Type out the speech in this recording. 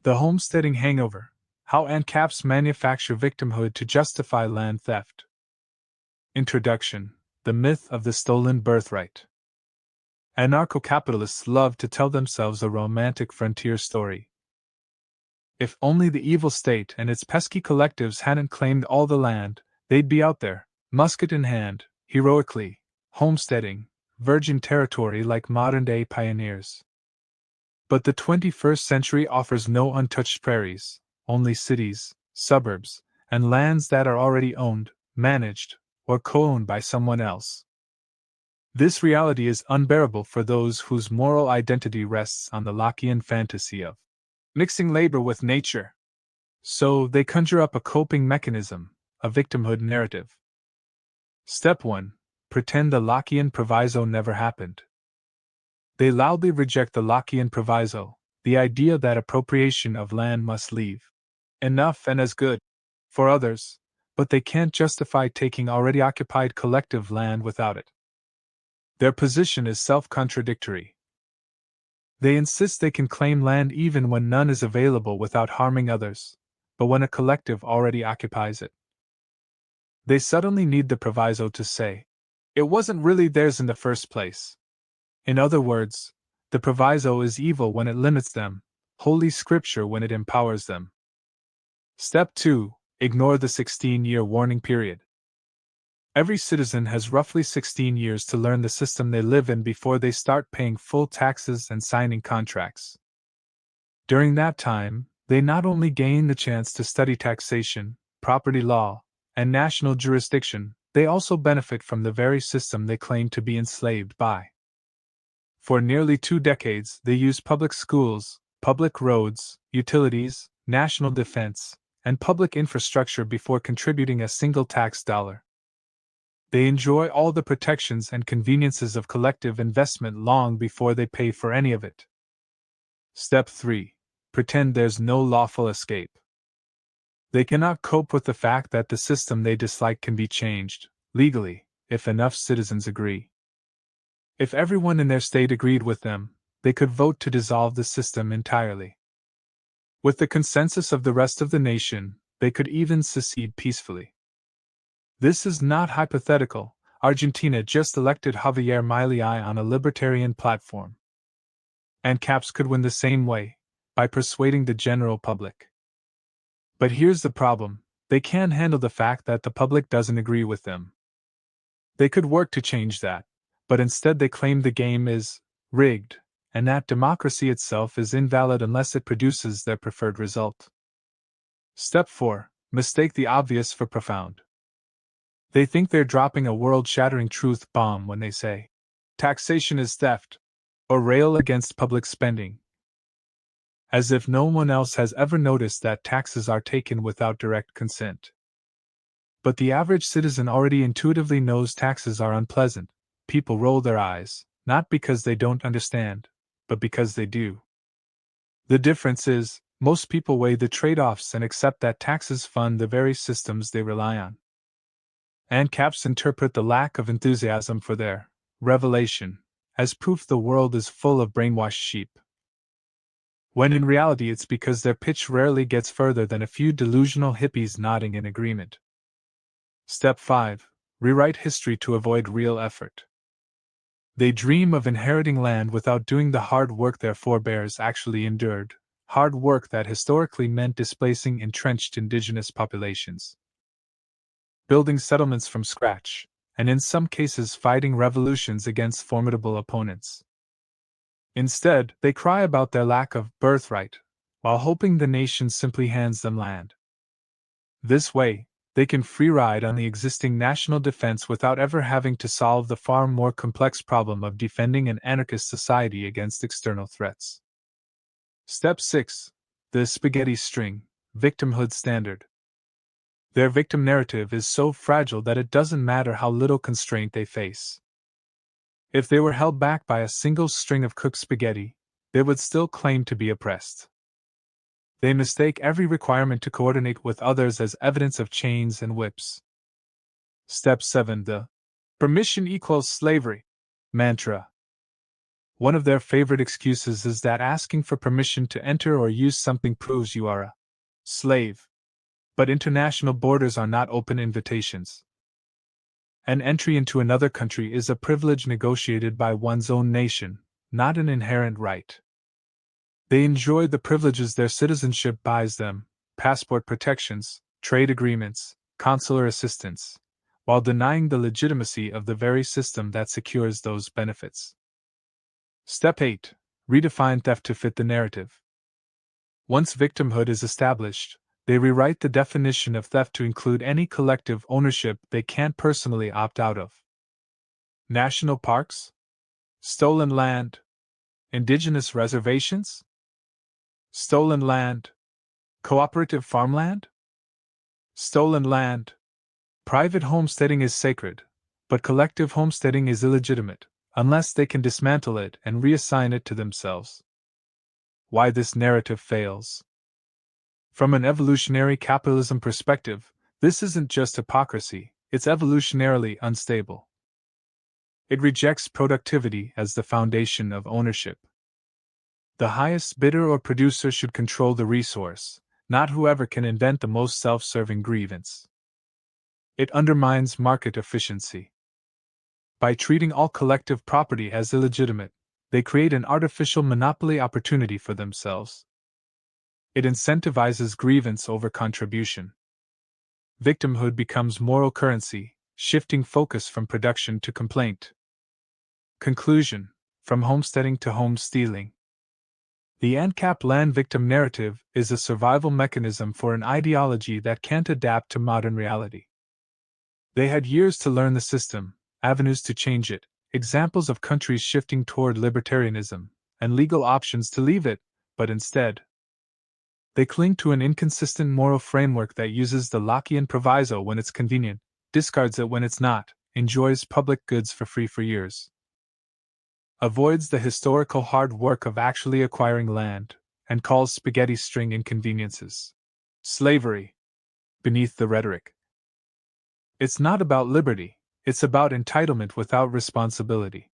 The Homesteading Hangover: How AnCaps Manufacture Victimhood to Justify Land Theft. Introduction: The Myth of the Stolen Birthright. Anarcho-capitalists love to tell themselves a romantic frontier story. If only the evil state and its pesky collectives hadn't claimed all the land, they'd be out there, musket in hand, heroically, homesteading, virgin territory like modern-day pioneers. But the 21st century offers no untouched prairies, only cities, suburbs, and lands that are already owned, managed, or co-owned by someone else. This reality is unbearable for those whose moral identity rests on the Lockean fantasy of mixing labor with nature. So they conjure up a coping mechanism, a victimhood narrative. Step 1. Pretend the Lockean proviso never happened. They loudly reject the Lockean proviso, the idea that appropriation of land must leave enough and as good for others, but they can't justify taking already occupied collective land without it. Their position is self-contradictory. They insist they can claim land even when none is available without harming others, but when a collective already occupies it, they suddenly need the proviso to say, it wasn't really theirs in the first place. In other words, the proviso is evil when it limits them, Holy Scripture when it empowers them. Step 2. Ignore the 16-year warning period. Every citizen has roughly 16 years to learn the system they live in before they start paying full taxes and signing contracts. During that time, they not only gain the chance to study taxation, property law, and national jurisdiction, they also benefit from the very system they claim to be enslaved by. For nearly 2 decades, they use public schools, public roads, utilities, national defense, and public infrastructure before contributing a single tax dollar. They enjoy all the protections and conveniences of collective investment long before they pay for any of it. Step 3. Pretend there's no lawful escape. They cannot cope with the fact that the system they dislike can be changed, legally, if enough citizens agree. If everyone in their state agreed with them, they could vote to dissolve the system entirely. With the consensus of the rest of the nation, they could even secede peacefully. This is not hypothetical. Argentina just elected Javier Milei on a libertarian platform. AnCaps could win the same way, by persuading the general public. But here's the problem: they can't handle the fact that the public doesn't agree with them. They could work to change that, but instead they claim the game is rigged, and that democracy itself is invalid unless it produces their preferred result. Step 4. Mistake the obvious for profound. They think they're dropping a world-shattering truth bomb when they say, taxation is theft, or rail against public spending. As if no one else has ever noticed that taxes are taken without direct consent. But the average citizen already intuitively knows taxes are unpleasant. People roll their eyes, not because they don't understand, but because they do. The difference is, most people weigh the trade-offs and accept that taxes fund the very systems they rely on. AnCaps interpret the lack of enthusiasm for their revelation as proof the world is full of brainwashed sheep, when in reality it's because their pitch rarely gets further than a few delusional hippies nodding in agreement. Step 5. Rewrite history to avoid real effort. They dream of inheriting land without doing the hard work their forebears actually endured, hard work that historically meant displacing entrenched indigenous populations, building settlements from scratch, and in some cases fighting revolutions against formidable opponents. Instead, they cry about their lack of birthright, while hoping the nation simply hands them land. This way, they can free ride on the existing national defense without ever having to solve the far more complex problem of defending an anarchist society against external threats. Step 6. The spaghetti string, victimhood standard. Their victim narrative is so fragile that it doesn't matter how little constraint they face. If they were held back by a single string of cooked spaghetti, they would still claim to be oppressed. They mistake every requirement to coordinate with others as evidence of chains and whips. Step 7. The permission equals slavery mantra. One of their favorite excuses is that asking for permission to enter or use something proves you are a slave. But international borders are not open invitations. An entry into another country is a privilege negotiated by one's own nation, not an inherent right. They enjoy the privileges their citizenship buys them: passport protections, trade agreements, consular assistance, while denying the legitimacy of the very system that secures those benefits. Step 8. Redefine theft to fit the narrative. Once victimhood is established, they rewrite the definition of theft to include any collective ownership they can't personally opt out of. National parks? Stolen land? Indigenous reservations? Stolen land? Cooperative farmland? Stolen land. Private homesteading is sacred, but collective homesteading is illegitimate, unless they can dismantle it and reassign it to themselves. Why this narrative fails. From an evolutionary capitalism perspective, this isn't just hypocrisy, it's evolutionarily unstable. It rejects productivity as the foundation of ownership. The highest bidder or producer should control the resource, not whoever can invent the most self-serving grievance. It undermines market efficiency. By treating all collective property as illegitimate, they create an artificial monopoly opportunity for themselves. It incentivizes grievance over contribution. Victimhood becomes moral currency, shifting focus from production to complaint. Conclusion: from homesteading to home stealing. The AnCap land victim narrative is a survival mechanism for an ideology that can't adapt to modern reality. They had years to learn the system, avenues to change it, examples of countries shifting toward libertarianism, and legal options to leave it, but instead, they cling to an inconsistent moral framework that uses the Lockean proviso when it's convenient, discards it when it's not, enjoys public goods for free for years, avoids the historical hard work of actually acquiring land, and calls spaghetti string inconveniences slavery beneath the rhetoric. It's not about liberty, it's about entitlement without responsibility.